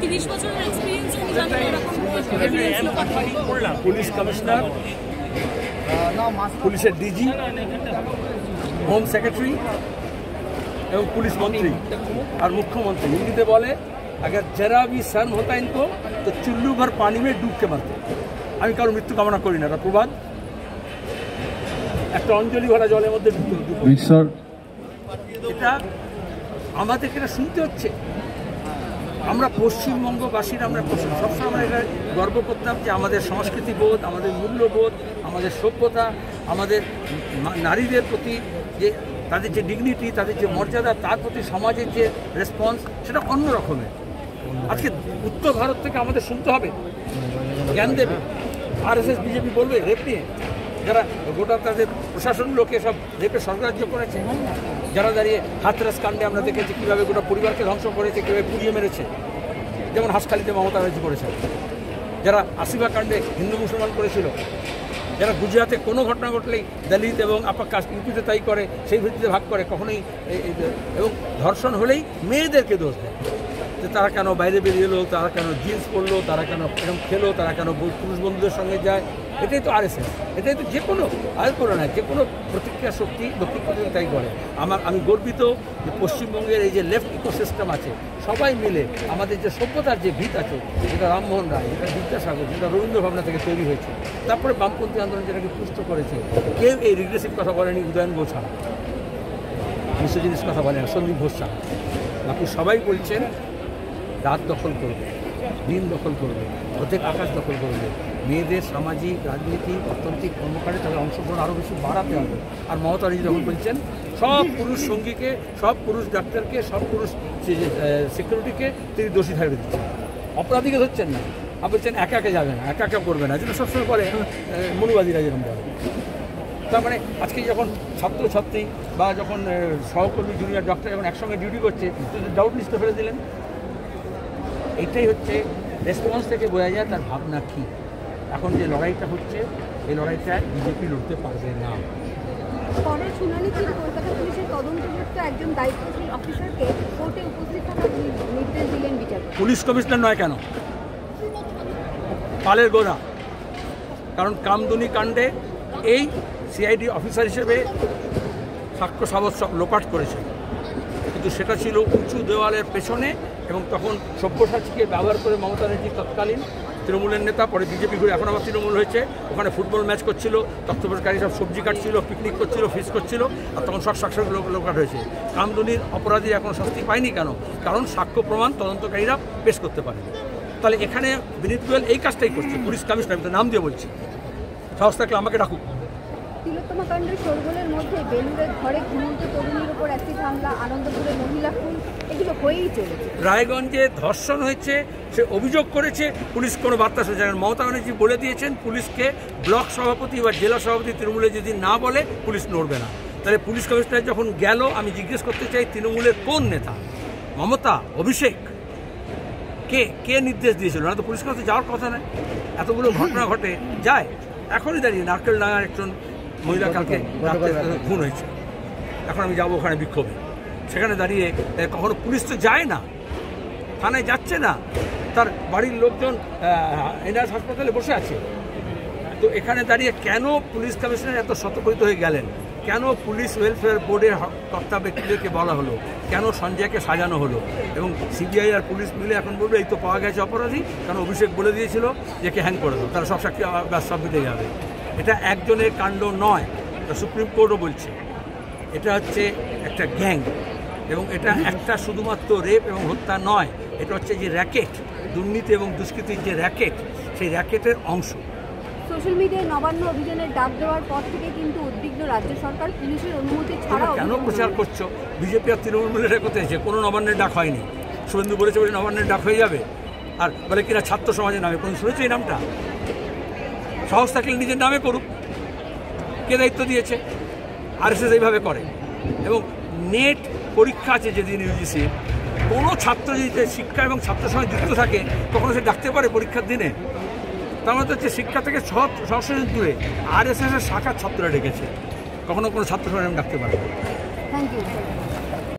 30 বছরের experience police commissioner, পুলিশের DG, home secretary এবং पुलिस मंत्री और मुख्यमंत्री हिंदी बोले अगर जरा भी शर्म होता इनको तो चुल्लू भर पानी में डूब के मरते। আমি কারো মৃত্যু কামনা করি না, প্রবাদ একটা অঞ্জলি ভরা জলের মধ্যে এটা আমাদেরকে এটা শুনতে হচ্ছে। আমরা পশ্চিমবঙ্গবাসীরা আমরা সবসময় আমরা এটা গর্ব করতাম যে আমাদের সংস্কৃতি বোধ, আমাদের মূল্যবোধ, আমাদের সভ্যতা, আমাদের নারীদের প্রতি যে তাদের যে ডিগনিটি, তাদের যে মর্যাদা, তার প্রতি সমাজের যে রেসপন্স সেটা অন্য রকমের। আজকে উত্তর ভারত থেকে আমাদের শুনতে হবে, জ্ঞান দেবে, আরএসএস বিজেপি বলবে রেপ নিয়ে, যারা গোটা তাদের প্রশাসনগুলোকে সব রেপে স্বর্গরাজ্য করেছে, যারা দাঁড়িয়ে হাতরাস কাণ্ডে আমরা দেখেছি কীভাবে গোটা পরিবারকে ধ্বংস করেছে, কীভাবে পুড়িয়ে মেরেছে, যেমন হাসখালিতে মমতা ব্যানার্জি করেছে, যারা আসিফা কাণ্ডে হিন্দু মুসলমান করেছিল, যারা গুজরাটে কোনো ঘটনা ঘটলেই দলিত এবং আপার কাস্ট ইউপিতে তাই করে, সেই ভিত্তিতে ভাগ করে, কখনোই এবং ধর্ষণ হলেই মেয়েদেরকে দোষ দেয় যে তারা কেন বাইরে বেরিয়ে এলো, তারা কেন জিন্স পরলো, তারা কেন এরকম খেলো, তারা কেন পুরুষ বন্ধুদের সঙ্গে যায়। এটাই তো আরএসএস, এটাই তো যে কোনো আর করে না, যে কোনো প্রতিক্রিয়া শক্তি দক্ষিণ পশ্চিম তাই করে। আমি গর্বিত যে পশ্চিমবঙ্গের এই যে লেফট ইকোসিস্টেম আছে, সবাই মিলে আমাদের যে সভ্যতার যে ভিত আছে, যেটা রামমোহন রায়, যেটা বিদ্যাসাগর, যেটা রবীন্দ্র ভাবনা থেকে তৈরি হয়েছে, তারপরে বামপন্থী আন্দোলন যেটাকে পুষ্ট করেছে, কেউ এই রিগ্রেসিভ কথা বলেনি উদয়ন ঘোষ ছাড়া, মিসোজিনিস কথা বলে না সন্দীপ ঘোষ ছাড়া। বাকি সবাই বলছেন রাত দখল করবে, দিন দখল করবে, অর্ধেক আকাশ দখল করবে, মেয়েদের সামাজিক, রাজনৈতিক, অর্থনৈতিক কর্মকাণ্ডে তাদের অংশগ্রহণ আরও বেশি বাড়াতে হবে। আর মমতা ব্যানার্জি যখন বলছেন সব পুরুষ সঙ্গীকে, সব পুরুষ ডাক্তারকে, সব পুরুষ সিকিউরিটিকে তিনি দোষী ঠাকুর দিচ্ছেন, অপরাধীকে ধরছেন না। আর বলছেন একা একা যাবে না, একা একা করবে না, যেটা সবসময় করে মনুবাদীরা যেরকম বলে। তার মানে আজকে যখন ছাত্রছাত্রী বা যখন সহকর্মী জুনিয়র ডক্টর যখন একসঙ্গে ডিউটি করছে, ডাউট লিস্টে ফেলে দিলেন। এইটাই হচ্ছে রেসপন্স থেকে বোঝা যায় তার ভাবনা কী। এখন যে লড়াইটা হচ্ছে, এই লড়াইটা বিজেপি লড়তে পারবে না। পরের শুনানি ছিল কলকাতা পুলিশের তদন্তযুক্ত একজন দায়িত্বশীল অফিসারকে কোর্টে উপস্থিত থাকার নির্দেশ দিলেন বিচারপতি। পুলিশ কমিশনার নয় কেন? পালের গোড়া। কারণ কামদুনি কাণ্ডে এই সিআইডি অফিসার হিসেবে সাক্ষ্য সাবৎ সব লোপাট করেছে, কিন্তু সেটা ছিল উঁচু দেওয়ালের পেছনে, এবং তখন সব্যসাচীকে ব্যবহার করে মমতা ব্যানার্জি তৎকালীন তৃণমূলের নেতা, পরে বিজেপি ঘুরে এখন আবার তৃণমূল হয়েছে, ওখানে ফুটবল ম্যাচ করছিল, তত্ত্বাবধানকারী সব সবজি কাটছিল, পিকনিক করছিল, ফিস করছিল, আর তখন সব সাক্ষর লোকাট হয়েছে। কামদুনির অপরাধী এখন শাস্তি পায়নি কেন? কারণ সাক্ষ্য প্রমাণ তদন্তকারীরা পেশ করতে পারে। তাহলে এখানে বিনীত গোয়েল এই কাজটাই করছে, পুলিশ কমিশনার, নাম দিয়ে বলছি, সাহস থাকলে আমাকে ডাকুক। তিলোত্তমা কাণ্ডের শোরগোলের মধ্যে বেলুড়ের ঘরে ঘুমন্ত তরুণীর উপর অ্যাসিড হামলা, আনন্দপুরের মহিলা খুন, এগুলো হয়েই চলেছে। রায়গঞ্জে ধর্ষণ হয়েছে, সে অভিযোগ করেছে, পুলিশ কোনো বার্তা শোনে না। মমতা ব্যানার্জি বলে দিয়েছেন পুলিশকে ব্লক সভাপতি বা জেলা সভাপতি তৃণমূলে যদি না বলে পুলিশ নড়বে না। তাহলে পুলিশ কমিশনার যখন গেল, আমি জিজ্ঞেস করতে চাই তৃণমূলের কোন নেতা, মমতা, অভিষেক, কে নির্দেশ দিয়েছিল? না তো পুলিশ কমিশনার যাওয়ার কথা নয়। এতগুলো ঘটনা ঘটে যায়, এখনই দাঁড়িয়ে নারকেল ডাঙার একজন মহিলা কালকে খুন হয়েছে, এখন আমি যাবো ওখানে বিক্ষোভে, সেখানে দাঁড়িয়ে কখনো পুলিশ তো যায় না, থানায় যাচ্ছে না, তার বাড়ির লোকজন এনআরএস হাসপাতালে বসে আছে। তো এখানে দাঁড়িয়ে কেন পুলিশ কমিশনার এত সতর্কিত হয়ে গেলেন? কেন পুলিশ ওয়েলফেয়ার বোর্ডের কর্তা ব্যক্তিদেরকে বলা হলো? কেন সঞ্জয়কে সাজানো হলো? এবং সিবিআই আর পুলিশ মিলে এখন বলবে এই তো পাওয়া গেছে অপরাধী, কারণ অভিষেক বলে দিয়েছিল যে কে হ্যাং করে দাও, তারা সব সাক্ষী সব মিটে যাবে। এটা একজনের কাণ্ড নয়, সুপ্রিম কোর্টও বলছে এটা হচ্ছে একটা গ্যাং, এবং এটা একটা শুধুমাত্র রেপ এবং হত্যা নয়, এটা হচ্ছে যে র্যাকেট, দুর্নীতি এবং দুষ্কৃতির যে র্যাকেট, সেই র্যাকেটের অংশ। সোশ্যাল মিডিয়ায় নবান্ন অভিযানের ডাক দেওয়ার পর থেকে কিন্তু উদ্বিগ্ন রাজ্য সরকার। পুলিশের অনুমতি ছাড়া কেন প্রচার করছো? বিজেপি আর তৃণমূল মিলে কোথায়? কোনো নবান্নের ডাক হয়নি। শুভেন্দু বলেছে বলে নবান্নের ডাক হয়ে যাবে, আর বলে কিনা ছাত্র সমাজের নামে। কোন শুনেছে এই নামটা? সাহস থাকলে নিজের নামে করুক, কে দায়িত্ব দিয়েছে? আরএসএস এইভাবে করে। এবং নেট পরীক্ষা আছে যেদিন ইউজিসির, কোনো ছাত্র যদি শিক্ষা এবং ছাত্রের সঙ্গে যুক্ত থাকে কখনো সে ডাকতে পারে পরীক্ষার দিনে? তার মধ্যে হচ্ছে শিক্ষা থেকে সরাসরি দূরে আরএসএসের শাখার ছাত্ররা ডেকেছে, কখনো কোনো ছাত্র সঙ্গে ডাকতে পারে। Thank you.